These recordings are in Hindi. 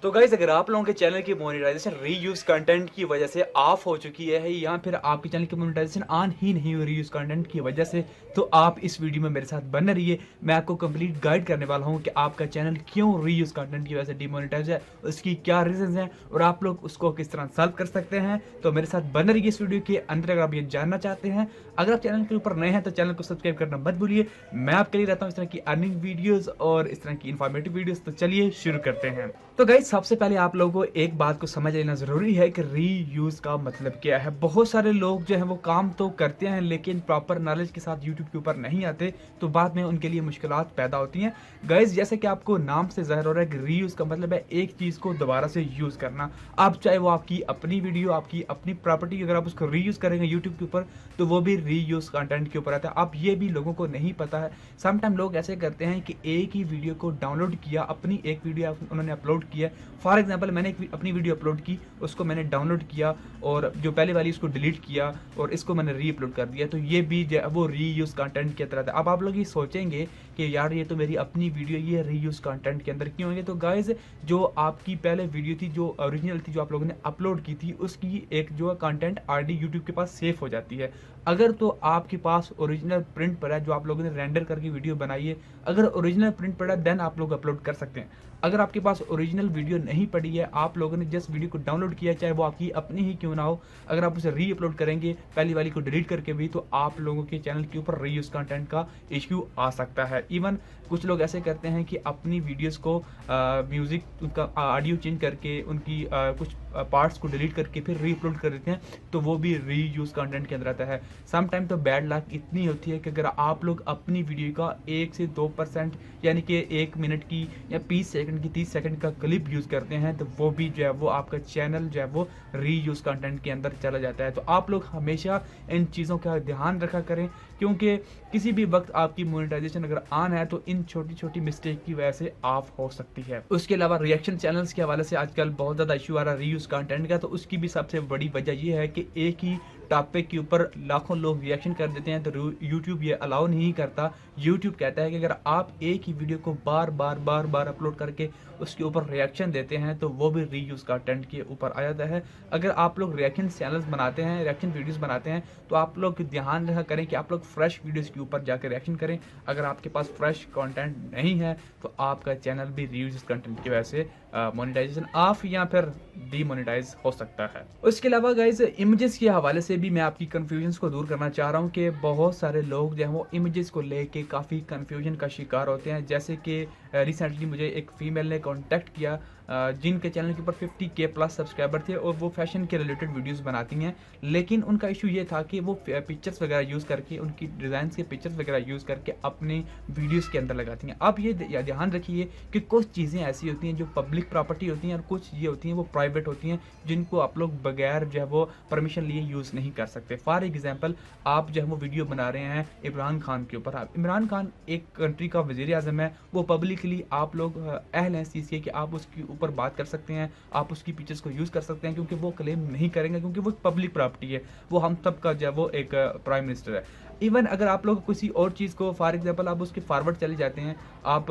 तो गाइस अगर आप लोगों के चैनल की मोनेटाइजेशन रीयूज कंटेंट की वजह से ऑफ हो चुकी है या फिर आपके चैनल की मोनेटाइजेशन ऑन ही नहीं हुई रीयूज कंटेंट की वजह से, तो आप इस वीडियो में मेरे साथ बने रहिए। मैं आपको कंप्लीट गाइड करने वाला हूं कि आपका चैनल क्यों रीयूज कंटेंट की वजह से डिमोनेटाइज है, उसकी क्या रीजंस हैं और आप लोग उसको किस तरह सॉल्व कर सकते हैं। तो मेरे साथ बने रहिए इस वीडियो के अंदर। अगर आप ये जानना चाहते हैं, अगर आप चैनल के ऊपर नए हैं तो चैनल को सब्सक्राइब करना मत भूलिए। मैं आपके लिए रहता हूँ इस तरह की अर्निंग वीडियोस और इस तरह की इन्फॉर्मेटिव वीडियोस। तो चलिए शुरू करते हैं। तो गाइस सबसे पहले आप लोगों को एक बात को समझ लेना जरूरी है कि रीयूज का मतलब क्या है। बहुत सारे लोग जो है वो काम तो करते हैं लेकिन प्रॉपर नॉलेज के साथ यूट्यूब के ऊपर नहीं आते, तो बाद में उनके लिए मुश्किलात पैदा होती हैं। गाइस जैसे कि आपको नाम से जाहिर हो रहा है कि रीयूज का मतलब है एक चीज को दोबारा से यूज करना। अब चाहे वो आपकी अपनी वीडियो, आपकी अपनी प्रॉपर्टी, अगर आप उसको रीयूज करेंगे यूट्यूब के ऊपर तो वो भी रीयूज कंटेंट के ऊपर आता है। अब ये भी लोगों को नहीं पता है। समटाइम लोग ऐसे करते हैं कि एक ही वीडियो को डाउनलोड किया, अपनी एक वीडियो उन्होंने अपलोड किया। फॉर एग्जाम्पल मैंने अपनी वीडियो अपलोड की, उसको मैंने डाउनलोड किया और जो पहले वाली उसको डिलीट किया और इसको मैंने री अपलोड कर दिया, तो ये भी वो रीयूज कंटेंट की तरह था। अब आप लोग ये सोचेंगे कि यार ये तो मेरी अपनी वीडियो, ये रीयूज कंटेंट के अंदर क्यों होंगे। तो गाइज जो आपकी पहले वीडियो थी, जो ओरिजिनल थी, जो आप लोगों ने अपलोड की थी, उसकी एक जो कंटेंट आईडी यूट्यूब के पास सेव हो जाती है। अगर तो आपके पास ओरिजिनल प्रिंट पड़ा है, जो आप लोगों ने रेंडर करके वीडियो बनाई है, अगर ओरिजिनल प्रिंट पड़ा है देन आप लोग अपलोड कर सकते हैं। अगर आपके पास ओरिजिनल वीडियो नहीं पड़ी है, आप लोगों ने जस्ट वीडियो को डाउनलोड किया, चाहे वो आपकी अपनी ही क्यों ना हो, अगर आप उसे री अपलोड करेंगे पहली वाली को डिलीट करके भी, तो आप लोगों के चैनल के ऊपर रीयूज कंटेंट का इश्यू आ सकता है। इवन कुछ लोग ऐसे करते हैं कि अपनी वीडियोस को म्यूजिक, उनका ऑडियो चेंज करके, उनकी कुछ पार्ट्स को डिलीट करके फिर री अपलोड कर देते हैं, तो वो भी रीयूज कंटेंट के अंदर आता है। समटाइम तो बैड लक इतनी होती है कि अगर आप लोग अपनी वीडियो का 1 से 2% यानी कि 1 मिनट की या 20 सेकंड की, 30 सेकंड का क्लिप यूज करते हैं, तो वो भी जो है वो आपका चैनल जो है वो रीयूज कंटेंट के अंदर चला जाता है। तो आप लोग हमेशा इन चीज़ों का ध्यान रखा करें, क्योंकि किसी भी वक्त आपकी मोनेटाइजेशन अगर ऑन है तो इन छोटी छोटी मिस्टेक की वजह से ऑफ हो सकती है। उसके अलावा रिएक्शन चैनल्स के हवाले से आजकल बहुत ज़्यादा इशू आ रहा है रीयूज कंटेंट का, तो उसकी भी सबसे बड़ी वजह यह है कि एक ही टॉपिक के ऊपर लाखों लोग रिएक्शन कर देते हैं, तो यूट्यूब ये अलाउ नहीं करता। यूट्यूब कहता है कि अगर आप एक ही वीडियो को बार बार अपलोड करके उसके ऊपर रिएक्शन देते हैं तो वो भी रीयूज कंटेंट के ऊपर आ जाता है। अगर आप लोग रिएक्शन चैनल्स बनाते हैं, रिएक्शन वीडियोस बनाते हैं, तो आप लोग ध्यान रखा करें कि आप लोग फ्रेश वीडियोस के ऊपर जाकर रिएक्शन करें। अगर आपके पास फ्रेश कंटेंट नहीं है तो आपका चैनल भी रीयूज कंटेंट की वजह से मोनेटाइजेशन ऑफ या फिर डीमोनेटाइज हो सकता है। उसके अलावा गाइज इमेजेस के हवाले से भी मैं आपकी कन्फ्यूजन को दूर करना चाह रहा हूँ कि बहुत सारे लोग जो है वो इमेजेस को लेके काफ़ी कन्फ्यूजन का शिकार होते हैं। जैसे कि रिसेंटली मुझे एक फीमेल ने कांटेक्ट किया जिनके चैनल के ऊपर 50K प्लस सब्सक्राइबर थे और वो फैशन के रिलेटेड वीडियोस बनाती हैं, लेकिन उनका इशू ये था कि वो पिक्चर्स वगैरह यूज़ करके, उनकी डिज़ाइन के पिक्चर्स वगैरह यूज़ करके अपने वीडियोस के अंदर लगाती हैं। अब ये ध्यान रखिए कि कुछ चीज़ें ऐसी होती हैं जो पब्लिक प्रॉपर्टी होती हैं और कुछ ये होती हैं वो प्राइवेट होती हैं, जिनको आप लोग बगैर जो है वो परमिशन लिए यूज़ नहीं कर सकते। फॉर एग्जाम्पल आप जो है वो वीडियो बना रहे हैं इमरान खान के ऊपर। आप इमरान खान एक कंट्री का वज़ीर आज़म है, वो पब्लिकली आप लोग अहल हैं इस चीज़ के कि आप उसके ऊपर बात कर सकते हैं, आप उसकी पिक्चर्स को यूज़ कर सकते हैं, क्योंकि वो क्लेम नहीं करेंगे, क्योंकि वो पब्लिक प्रॉपर्टी है, वो हम सब का जो है वो एक प्राइम मिनिस्टर है। इवन अगर आप लोग किसी और चीज़ को, फॉर एग्जांपल आप उसके फॉरवर्ड चले जाते हैं, आप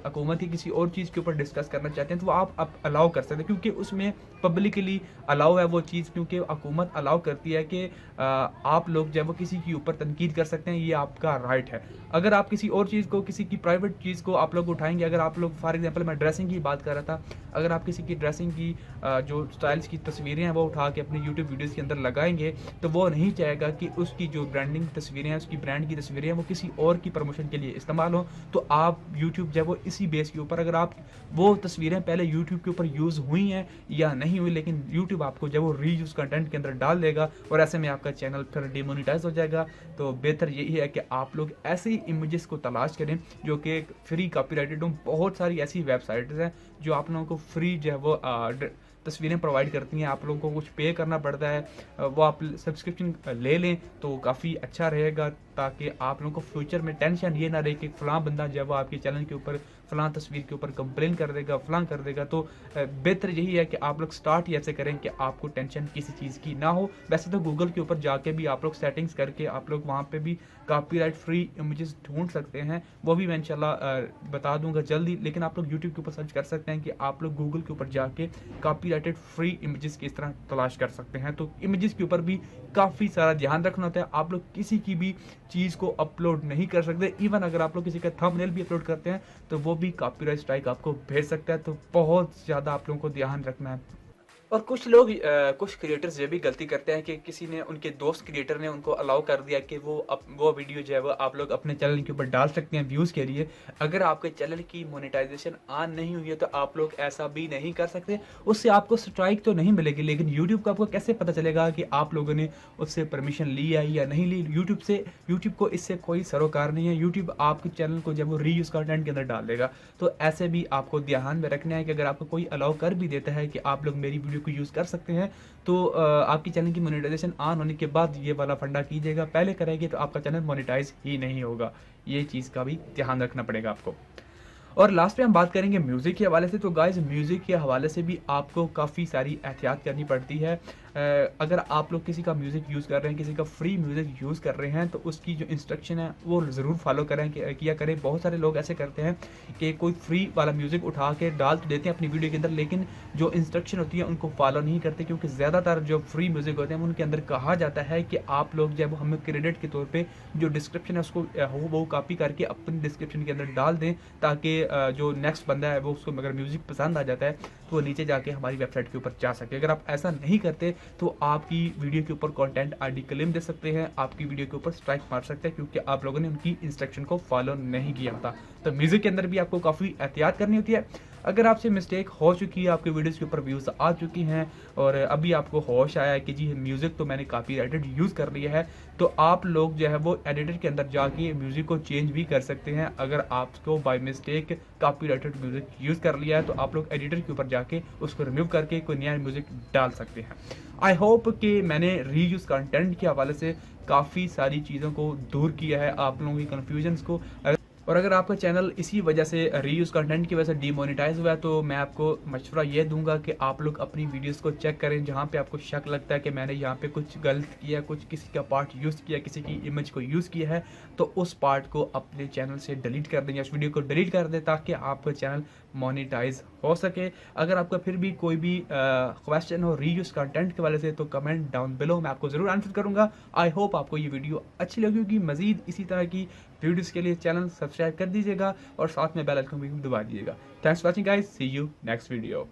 हुकूमत की किसी और चीज़ के ऊपर डिस्कस करना चाहते हैं, तो वो आप अलाउ कर सकते हैं, क्योंकि उसमें पब्लिकली अलाउ है वो चीज़, क्योंकि हुकूमत अलाउ करती है कि आप लोग जो है वो किसी के ऊपर तनकीद कर सकते हैं, ये आपका राइट है। अगर आप किसी और चीज़ को, किसी की प्राइवेट चीज़ को आप लोग उठाएंगे, अगर आप लोग फॉर एग्जांपल मैं ड्रेसिंग की बात कर रहा था, अगर आप किसी की ड्रेसिंग की जो स्टाइल्स की तस्वीरें हैं वो उठा के अपने यूट्यूब वीडियोज़ के अंदर लगाएंगे, तो वो नहीं चाहेगा कि उसकी जो ब्रांडिंग तस्वीरें हैं, उसकी ब्रांड की तस्वीरें हैं, वो किसी और की प्रमोशन के लिए इस्तेमाल हो। तो आप यूट्यूब जो है वो इसी बेस के ऊपर, अगर आप वो तस्वीरें पहले यूट्यूब के ऊपर यूज़ हुई हैं या नहीं हुई, लेकिन यूट्यूब आपको जब वो रीयूज कंटेंट के अंदर डाल देगा और ऐसे में आपका चैनल फिर डिमोनेटाइज हो जाएगा। तो बेहतर यही है कि आप लोग ऐसी इमेजेस को तलाश करें जो कि फ्री कॉपीराइटेड हो। बहुत सारी ऐसी वेबसाइट्स हैं जो आप लोगों को फ्री जो है वो तस्वीरें प्रोवाइड करती हैं, आप लोगों को कुछ पे करना पड़ता है, वो आप सब्सक्रिप्शन ले लें तो काफ़ी अच्छा रहेगा, ताकि आप लोगों को फ्यूचर में टेंशन ये ना रहे कि फ़लाँ बंदा जब आपके चैनल के ऊपर फ़लाँ तस्वीर के ऊपर कंप्लेन कर देगा, फ़लाँ कर देगा। तो बेहतर यही है कि आप लोग स्टार्ट ही ऐसे करें कि आपको टेंशन किसी चीज़ की ना हो। वैसे तो गूगल के ऊपर जाके भी आप लोग सेटिंग्स करके आप लोग वहाँ पे भी कॉपीराइट फ्री इमेजेस ढूंढ सकते हैं, वो भी मैं इंशाल्लाह बता दूंगा जल्दी। लेकिन आप लोग यूट्यूब के ऊपर सर्च कर सकते हैं कि आप लोग गूगल के ऊपर जाके कॉपीराइटेड फ्री इमेजेस किस तरह तलाश कर सकते हैं। तो इमेजेस के ऊपर भी काफ़ी सारा ध्यान रखना होता है, आप लोग किसी की भी चीज़ को अपलोड नहीं कर सकते। इवन अगर आप लोग किसी का थंबनेल भी अपलोड करते हैं तो वो भी कॉपीराइट स्ट्राइक आपको भेज सकता है। तो बहुत ज़्यादा आप लोगों को ध्यान रखना है। और कुछ लोग कुछ क्रिएटर्स ये भी गलती करते हैं कि किसी ने, उनके दोस्त क्रिएटर ने उनको अलाउ कर दिया कि वो वीडियो जो है वो आप लोग अपने चैनल के ऊपर डाल सकते हैं व्यूज़ के लिए। अगर आपके चैनल की मोनेटाइजेशन ऑन नहीं हुई है तो आप लोग ऐसा भी नहीं कर सकते, उससे आपको स्ट्राइक तो नहीं मिलेगी। लेकिन यूट्यूब को आपको कैसे पता चलेगा कि आप लोगों ने उससे परमिशन ली है या नहीं ली? यूट्यूब को इससे कोई सरोकार नहीं है। यूट्यूब आपके चैनल को जब वो रीयूज कंटेंट के अंदर डाल देगा, तो ऐसे भी आपको ध्यान में रखना है कि अगर आपको कोई अलाउ कर भी देता है कि आप लोग मेरी वीडियो को यूज़ कर सकते हैं, तो आपकी चैनल की मोनेटाइजेशन ऑन होने के बाद ये वाला फंडा कीजिएगा। पहले करेंगे तो आपका चैनल मोनेटाइज ही नहीं होगा। ये चीज़ का भी ध्यान रखना पड़ेगा आपको। और लास्ट पे हम बात करेंगे म्यूज़िक के हवाले से। तो गाइस, म्यूज़िक के हवाले से भी आपको काफ़ी सारी एहतियात करनी पड़ती है। अगर आप लोग किसी का म्यूज़िक यूज़ कर रहे हैं, किसी का फ्री म्यूज़िक यूज़ कर रहे हैं, तो उसकी जो इंस्ट्रक्शन है वो ज़रूर फॉलो करें किया करें। बहुत सारे लोग ऐसे करते हैं कि कोई फ्री वाला म्यूज़िक उठा के डाल तो देते हैं अपनी वीडियो के अंदर, लेकिन जो इंस्ट्रक्शन होती है उनको फॉलो नहीं करते, क्योंकि ज़्यादातर जो फ्री म्यूज़िक होते हैं उनके अंदर कहा जाता है कि आप लोग जब हमें क्रेडिट के तौर पर जो डिस्क्रिप्शन है उसको वो कॉपी करके अपनी डिस्क्रिप्शन के अंदर डाल दें, ताकि जो नेक्स्ट बंदा है वो उसको अगर म्यूज़िक पसंद आ जाता है तो वो नीचे जाके हमारी वेबसाइट के ऊपर जा सके। अगर आप ऐसा नहीं करते तो आपकी वीडियो के ऊपर कंटेंट आईडी क्लेम दे सकते हैं, आपकी वीडियो के ऊपर स्ट्राइक मार सकते हैं, क्योंकि आप लोगों ने उनकी इंस्ट्रक्शन को फॉलो नहीं किया होता। तो म्यूज़िक के अंदर भी आपको काफ़ी एहतियात करनी होती है। अगर आपसे मिस्टेक हो चुकी है, आपके वीडियोज़ के ऊपर व्यूज़ आ चुकी हैं और अभी आपको होश आया है कि जी म्यूज़िक तो मैंने कॉपीराइटेड यूज़ कर लिया है, तो आप लोग जो है वो एडिटर के अंदर जाके म्यूज़िक को चेंज भी कर सकते हैं। अगर आपको by mistake copyrighted music use कर लिया है तो आप लोग एडिटर के ऊपर जाके उसको रिमूव करके कोई नया म्यूज़िक डाल सकते हैं। आई होप कि मैंने रीयूज़ कंटेंट के हवाले से काफ़ी सारी चीज़ों को दूर किया है, आप लोगों की कन्फ्यूजन्स को। और अगर आपका चैनल इसी वजह से रीयूज़ कंटेंट की वजह से डीमोनेटाइज हुआ है, तो मैं आपको मशवरा ये दूंगा कि आप लोग अपनी वीडियोस को चेक करें। जहाँ पे आपको शक लगता है कि मैंने यहाँ पे कुछ गलत किया, कुछ किसी का पार्ट यूज़ किया, किसी की इमेज को यूज़ किया है, तो उस पार्ट को अपने चैनल से डिलीट कर दें या उस वीडियो को डिलीट कर दें, ताकि आपका चैनल मोनेटाइज हो सके। अगर आपका फिर भी कोई भी क्वेश्चन हो रीयूज़ कंटेंट के वाले से, तो कमेंट डाउन बिलो, मैं आपको ज़रूर आंसर करूँगा। आई होप आपको ये वीडियो अच्छी लगी होगी। मज़ीद इसी तरह की वीडियोस के लिए चैनल सब्सक्राइब कर दीजिएगा और साथ में बेल आइकन भी दबा दीजिएगा। Thanks for watching guys, see you next video.